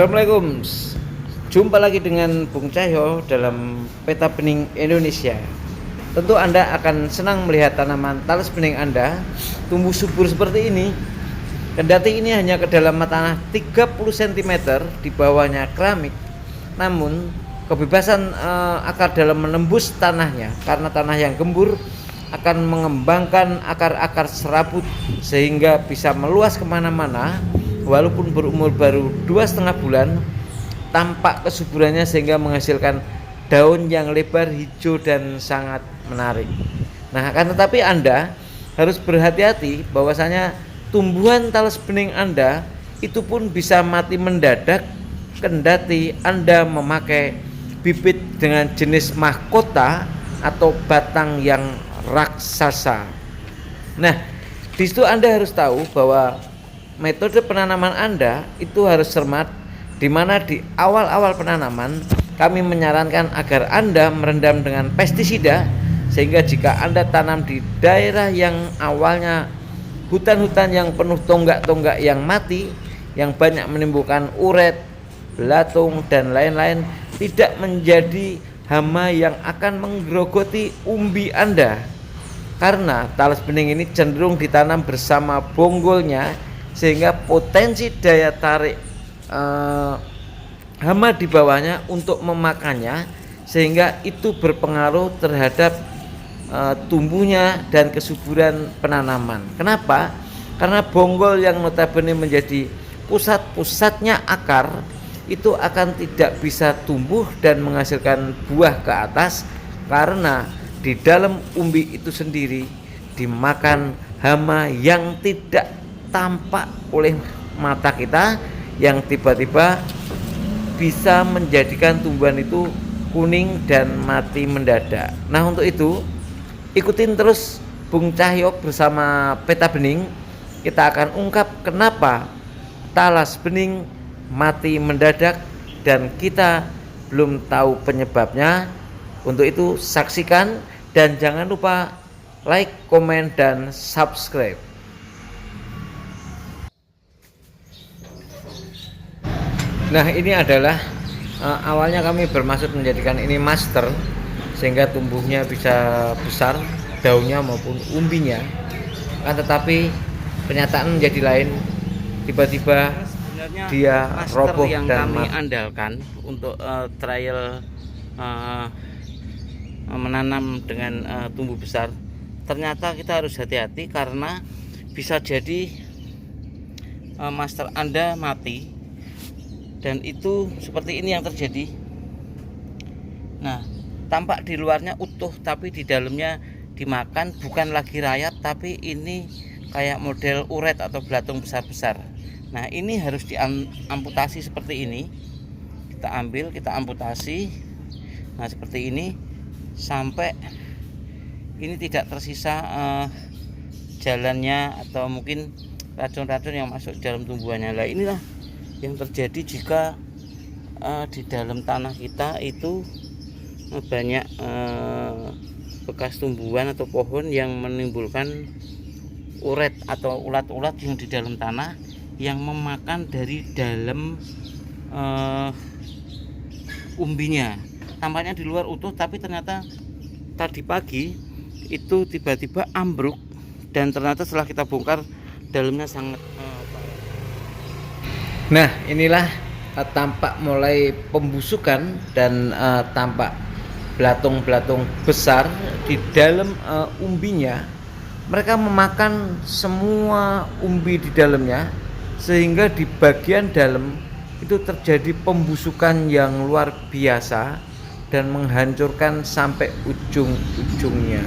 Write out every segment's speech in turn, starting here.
Assalamualaikum. Jumpa lagi dengan Bung Cahyo dalam Peta Bening Indonesia. Tentu Anda akan senang melihat tanaman talas bening Anda tumbuh subur seperti ini. Kendati ini hanya kedalaman tanah 30 cm, di bawahnya keramik, namun kebebasan akar dalam menembus tanahnya karena tanah yang gembur akan mengembangkan akar-akar serabut sehingga bisa meluas kemana-mana. Walaupun berumur baru 2,5 bulan, tampak kesuburannya sehingga menghasilkan daun yang lebar, hijau, dan sangat menarik. Nah, akan tetapi Anda harus berhati-hati bahwasanya tumbuhan talas bening Anda itu pun bisa mati mendadak kendati Anda memakai bibit dengan jenis mahkota atau batang yang raksasa. Nah, di situ Anda harus tahu bahwa metode penanaman Anda itu harus cermat, di mana di awal-awal penanaman kami menyarankan agar Anda merendam dengan pestisida, sehingga jika Anda tanam di daerah yang awalnya hutan-hutan yang penuh tonggak-tonggak yang mati, yang banyak menimbulkan uret, belatung, dan lain-lain, tidak menjadi hama yang akan menggerogoti umbi Anda. Karena talas bening ini cenderung ditanam bersama bonggolnya, sehingga potensi daya tarik hama di bawahnya untuk memakannya, sehingga itu berpengaruh terhadap tumbuhnya dan kesuburan penanaman. Kenapa? Karena bonggol yang notabene menjadi pusat-pusatnya akar itu akan tidak bisa tumbuh dan menghasilkan buah ke atas, karena di dalam umbi itu sendiri dimakan hama yang tidak tampak oleh mata kita, yang tiba-tiba bisa menjadikan tumbuhan itu kuning dan mati mendadak. Nah, untuk itu ikutin terus Bung Cahyo bersama Peta Bening. Kita akan ungkap kenapa talas bening mati mendadak dan kita belum tahu penyebabnya. Untuk itu saksikan dan jangan lupa like, komen, dan subscribe. Nah, ini adalah awalnya kami bermaksud menjadikan ini master sehingga tumbuhnya bisa besar, daunnya maupun umbinya. Tetapi kenyataan menjadi lain. Tiba-tiba dia roboh yang dan kami andalkan untuk trial menanam dengan tumbuh besar. Ternyata kita harus hati-hati karena bisa jadi master Anda mati. Dan itu seperti ini yang terjadi. Nah, tampak di luarnya utuh tapi di dalamnya dimakan, bukan lagi rayap tapi ini kayak model uret atau belatung besar-besar. Nah, ini harus diamputasi seperti ini. Kita ambil, kita amputasi. Nah, seperti ini sampai ini tidak tersisa jalannya atau mungkin racun-racun yang masuk dalam tumbuhannya. Nah, inilah yang terjadi jika di dalam tanah kita itu banyak bekas tumbuhan atau pohon yang menimbulkan uret atau ulat-ulat yang di dalam tanah yang memakan dari dalam umbinya. Tampaknya di luar utuh tapi ternyata tadi pagi itu tiba-tiba ambruk dan ternyata setelah kita bongkar dalamnya sangat Nah, inilah tampak mulai pembusukan dan tampak belatung-belatung besar di dalam umbinya. Mereka memakan semua umbi di dalamnya sehingga di bagian dalam itu terjadi pembusukan yang luar biasa dan menghancurkan sampai ujung-ujungnya.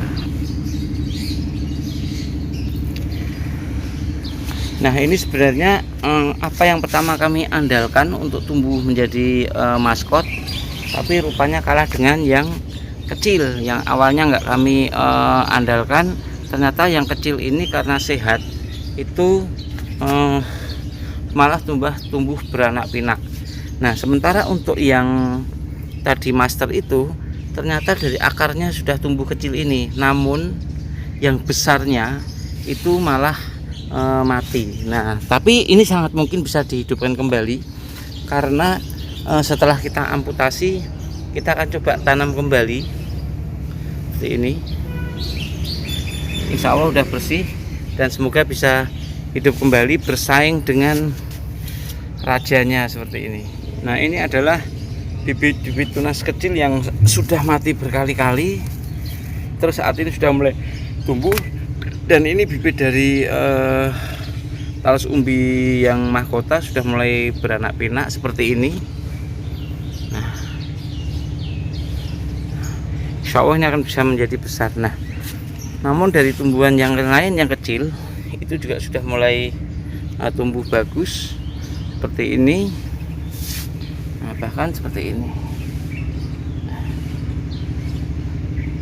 Nah, ini sebenarnya apa yang pertama kami andalkan untuk tumbuh menjadi maskot, tapi rupanya kalah dengan yang kecil yang awalnya nggak kami andalkan. Ternyata yang kecil ini karena sehat itu malah tumbuh beranak pinak. Nah, sementara untuk yang tadi master itu ternyata dari akarnya sudah tumbuh kecil ini, namun yang besarnya itu malah mati. Nah, tapi ini sangat mungkin bisa dihidupkan kembali karena setelah kita amputasi kita akan coba tanam kembali seperti ini. Insya Allah udah bersih dan semoga bisa hidup kembali bersaing dengan rajanya seperti ini. Nah, ini adalah bibit-bibit tunas kecil yang sudah mati berkali-kali, terus saat ini sudah mulai tumbuh. Dan ini bibit dari talas umbi yang mahkota sudah mulai beranak pinak seperti ini. Nah, insya Allah ini akan bisa menjadi besar. Nah, namun dari tumbuhan yang lain yang kecil itu juga sudah mulai tumbuh bagus seperti ini. Nah, bahkan seperti ini.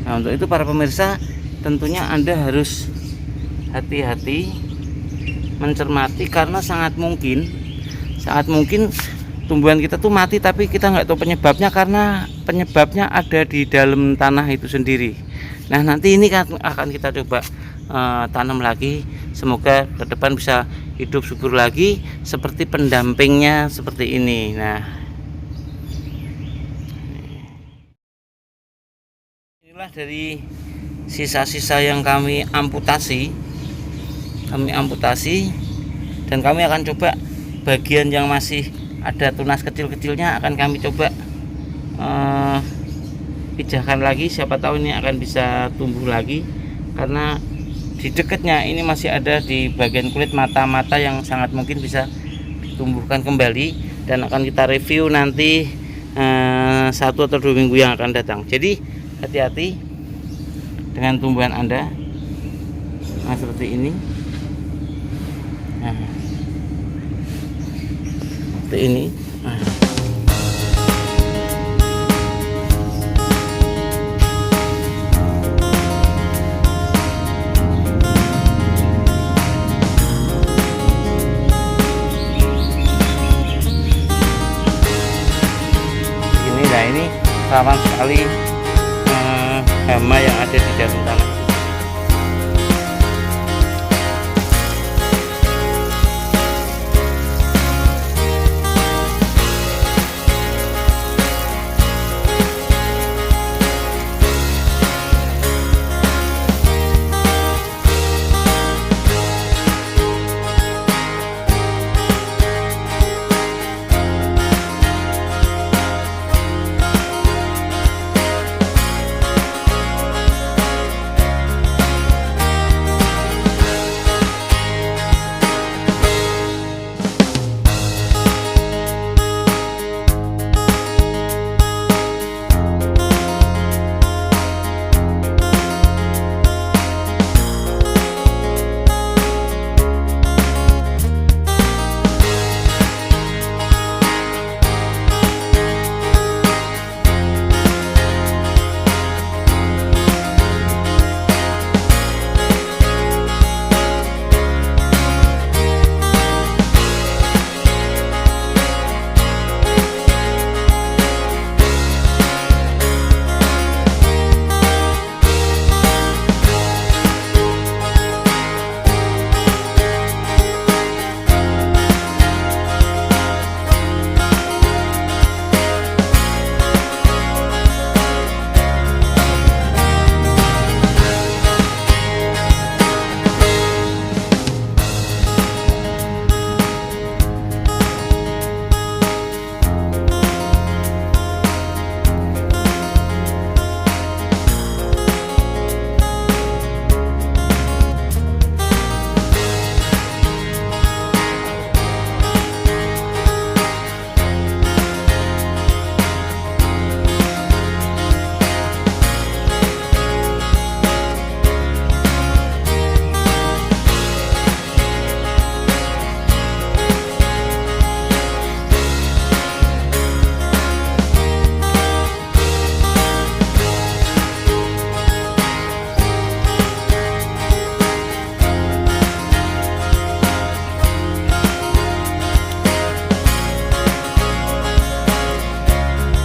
Nah, untuk itu para pemirsa, tentunya Anda harus hati-hati mencermati, karena sangat mungkin tumbuhan kita tuh mati tapi kita nggak tahu penyebabnya, karena penyebabnya ada di dalam tanah itu sendiri. Nah, nanti ini kan akan kita coba tanam lagi, semoga ke depan bisa hidup subur lagi seperti pendampingnya seperti ini. Nah, inilah dari sisa-sisa yang kami amputasi, dan kami akan coba bagian yang masih ada tunas kecil-kecilnya akan kami coba pijahkan lagi, siapa tahu ini akan bisa tumbuh lagi, karena di dekatnya ini masih ada di bagian kulit mata-mata yang sangat mungkin bisa ditumbuhkan kembali, dan akan kita review nanti 1 atau 2 minggu yang akan datang. Jadi hati-hati dengan tumbuhan Anda. Nah, seperti ini. Nah, seperti ini. Nah. Ini rawan sekali hama yang ada di dalam tanah.